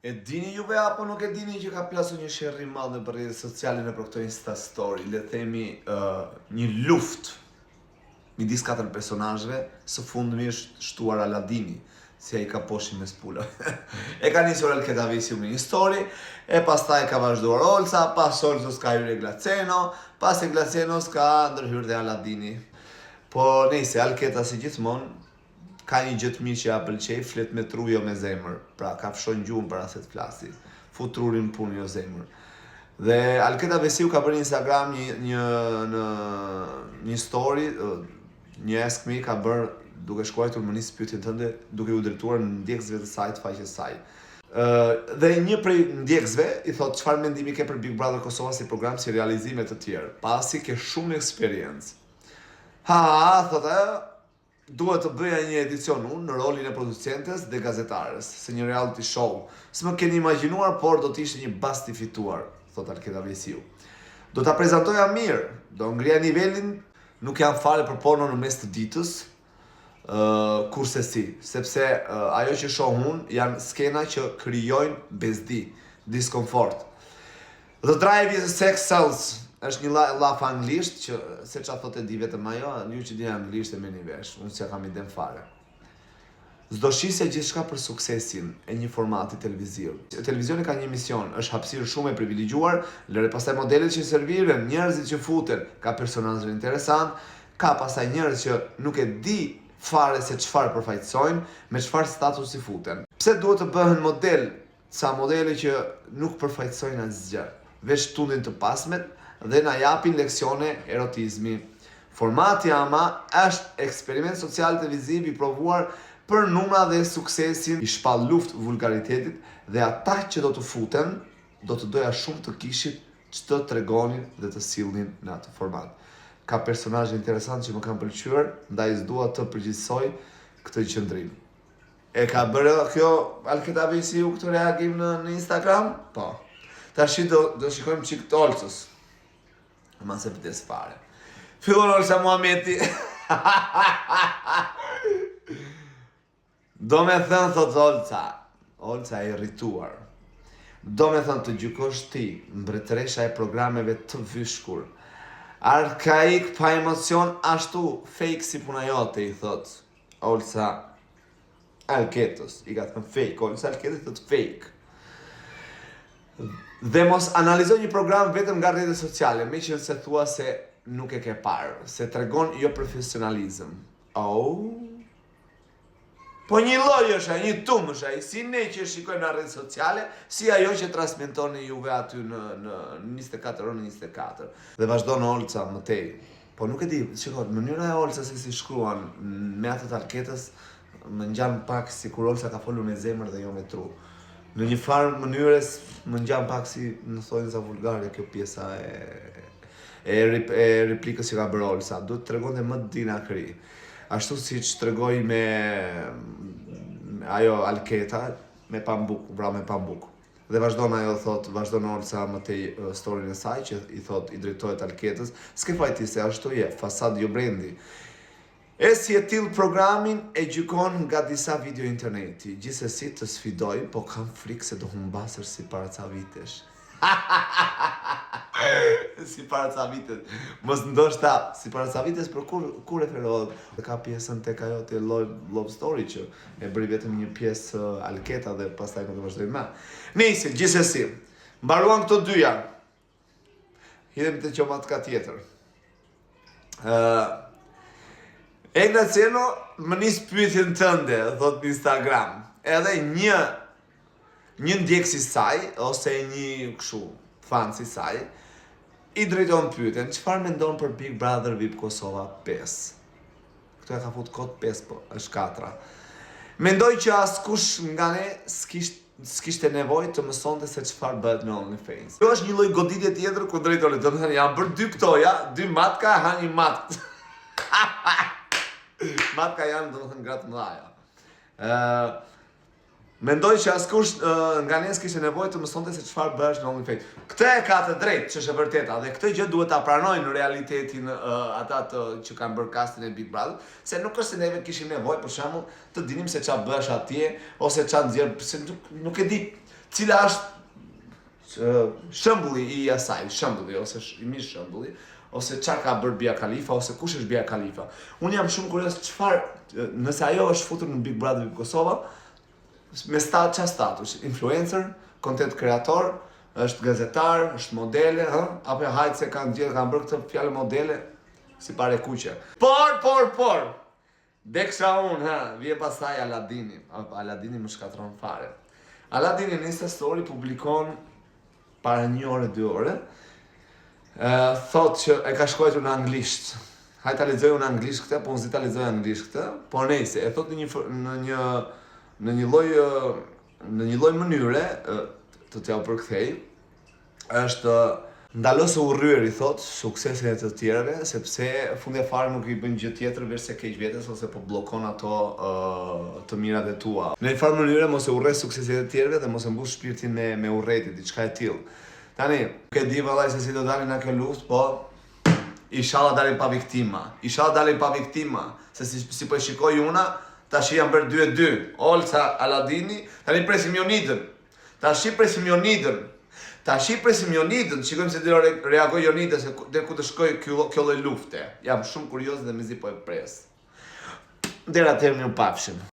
E dini juve apo nuk e dini që ka plasur një sherrri madh në rrjetet sociale në për këto Insta story, le themi një luftë midis 4 personazheve, së fundmi është shtuar Aladini, si ai ka poshin me spula. E ka nisur Alketa Visiu me një story, e pastaj ka vazhduar Olca, pas Olcës ka hyrë Glaceno, pas e Glacenos ka ndërhyrë dhe Aladini. Po nejse, Alketa si gjithmonë ka një gjë të mirë që ja pëlqej, flet me tru jo me zemër. Pra ka fshon gjuhën para se të flasi. Fut trurin punë jo zemër. Dhe Alketa Visiu ka bërë në Instagram një story, një ask me ka bërë duke shkruar më nis pyetjen tënde, duke u drejtuar ndjekësve të saj të faqes saj. Dhe një prej ndjekësve i thot çfarë mendimi ke për Big Brother Kosova si program, si realizime të tjerë, pasi ke shumë eksperiencë. Thotë, duhet të bëja një edicion unë në rolin e producentes dhe gazetares, se një reality show. S'më keni imagjinuar, por do t'ishte një bas t'i fituar, thot Alketa Visiu. Do t'a prezentoja mirë, do ngrija nivelin, nuk jam fare për porno në mes të ditës, kurse si, sepse ajo që shoh unë janë skena që krijojnë bezdi, diskomfort. The drive is sex sells. Është një laf anglisht që se qa thot e di vetëm ajo, ju që di anglisht e me një vesh, unë që kam idem fare. Zdo shisja gjithçka për suksesin e një formati televiziv. Televizioni ka një mision, është hapësirë shumë e privilegjuar, lëre pastaj modelet që serviren, njerëzit që futen, ka personazhe interesant, ka pastaj njerëz që nuk e di fare se çfarë përfaqësojnë, me çfarë statusi futen. Pse duhet të bëhen model, ca modele që nuk përfaqësojnë asgjë, veç tundin të pasmet, dhe na japin leksione erotizmi. Formati ama është eksperiment social televiziv i provuar për numra dhe suksesin, i shpall luftë vulgaritetit dhe ata që do të futen, do të doja shumë të kishit që të tregonin dhe të sillnin në atë format. Ka personazhe interesant që më kanë pëlqyer, ndaj s'dua të përgjigjsoj këtë qëndrim. E ka bërë kjo Alketa Visiu këtë reagim në Instagram? Po. Tash do shikojmë çik të Olcës. Ma se pëtes fare. Fillon Olca Muhameti. Do me thënë, thot Olca e irrituar. Do me thënë të gjykosh ti, mbretëresha e programeve të vyshkur. Arkaik pa emocion, ashtu fake si puna jote, i thot Olca Alketës. I ka thënë fake, Olca Alketës thot fake. Dhe mos analizoj një program vetëm nga rrjetet sociale, me që se thua se nuk e ke parë, se tregon jo profesionalizëm. Po një lloj është ai, një tum është ai, si ne që shikojmë në rrjetet sociale, si ajo që transmetoni juve aty në 24 orë në 24. Dhe vazhdon Olca më tej. Po nuk e di, shikoj, mënyra e Olcës si shkruan me atë të Alketës, më ngjan pak sikur Olca ka folur me zemër dhe jo me tru. Në një farë mënyrës më ngjan pak si në thonjë za vulgare kjo pjesa e replikës që ka bërë Olca. Duhet të tregonte më dinakri. Ashtu siç tregoi me ajo Alketa me pambuk, pra me pambuk. Dhe vazhdon Olca më tej storyn e saj që i thot i drejtohet Alketës, s'ke fajti se ashtu je, fasad jo brendi. E si e till programin e gjykon nga disa video interneti. Gjithsesi të sfidoj, po kam frikë se do humbasër si para ca vitesh. Si para ca vites. Mos ndoshta si para ca vites, për kur referohet? Dhe ka pjesën tek ajo te Love Story që e bëri vetëm një pjesë Alketa dhe pastaj nuk e vazhdoi më. Nice, gjithsesi. Mbaruan këto dyja. Hidhemi te qomatka tjetër. E Glaceno më nis pyetjen tënde, thot në Instagram. Edhe një ndjekësi saj, ose një kështu fan si saj, i drejton pyetjen, çfarë mendon për Big Brother VIP Kosova 5? Këtu e ka fut kod 5, po, është 4. Mendoj që askush nga ne s'kishte nevojë të mësonte se çfarë bëhet në OnlyFans. Kjo është një lloj goditje tjetër ku drejtohet, do të thënë janë bërë dy këto, ja, 2 matka, ha një matk. Matka janë, do të thënë, gratë mëdhaja. Mendoj që askush nga ne s'kishte nevojë të mësonte se çfarë bëhesh në OnlyFans. Këtë e ka të drejtë, që është e vërteta, dhe këtë gjë duhet ta pranojnë në realitetin ata që kanë bërë castin e Big Brother, se nuk është se neve kishim nevojë për shembull të dinim se çfarë bëhesh atje ose çfarë nxjerr, se nuk e di. Cila është shembulli i asaj, shembulli ose shembulli, ose çfarë ka bërë Bia Khalifa ose kush është Bia Khalifa. Unë jam shumë kurioz nëse ajo është futur në Big Brother Kosova, me status, influencer, content kreator, është gazetar, është modele, apo hajtë se kanë bërë këtë fjalë modele, si pare kuqe. Por, deksha unë, vje pasaj Aladini. Aladini më shkatron fare. Aladini në Insta Story publikon para 1 ore, 2 ore, thot që e ka shkruar në anglisht. Hajta lexoj në anglisht këtë, po unë zi ta lexoj anglisht këtë, po nejse, e thot në një lloj mënyre të t'ja përkthej, është ndalose urryer i thot suksesin e të tjerëve, sepse fundja fare nuk i bën gjë tjetër veç se keq vetes ose po bllokon ato të mirat e tua. Në një farë mënyre mos e urrej suksesin e të tjerëve dhe mos e mbush shpirtin me urrëti, diçka e tillë. Tani, nuk e di vallai se si do dalin nga kjo luftë, po inshallah dalin pa viktima. Inshallah dalin pa viktima, se si po e shikoj una, tash janë bërë 2-2. Olca Aladini, tani presim Jonidën. Tash presim Jonidën, shikojmë se do reagoj Jonida se deri ku të shkoj kjo lloj lufte. Jam shumë kurioz dhe mezi po e pres. Deri atëherë mirupafshim.